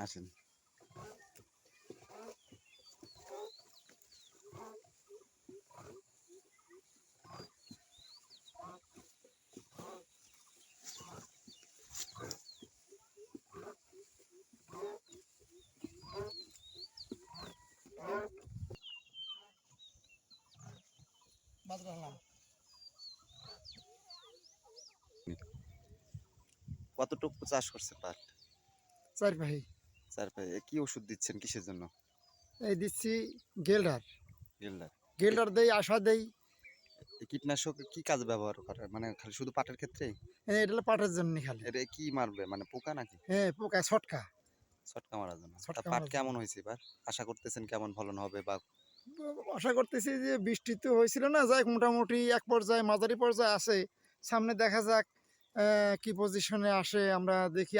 আসেন। কতটুকু চাষ করছে পাট? 4 ভাই। 4 ভাই। কি ওষুধ দিচ্ছেন কিসের জন্য? এই দিচ্ছি গেলডার। গিল্ডার। গেলডার দেই, আশা দেই। এই কীটনাশক কি কাজে ব্যবহার করে? মানে খালি শুধু পাটের ক্ষেত্রেই? এটা হলো পাটের জন্য খালি। এটা কি মারবে? মানে পোকা নাকি? হ্যাঁ, পোকা ছটকা। ছটকা মারার জন্য। তা ছটকা পাট মারার জন্য। কেমন হয়েছে এবার? আশা করতেছেন কেমন ফলন হবে বা আশা করতেছি যে বৃষ্টি তো হয়েছিল না, যাক মোটামুটি এক পর্যায়ে মাঝারি পর্যায়ে আছে। সামনে দেখা যাক কি পজিশনে আসে আমরা দেখি।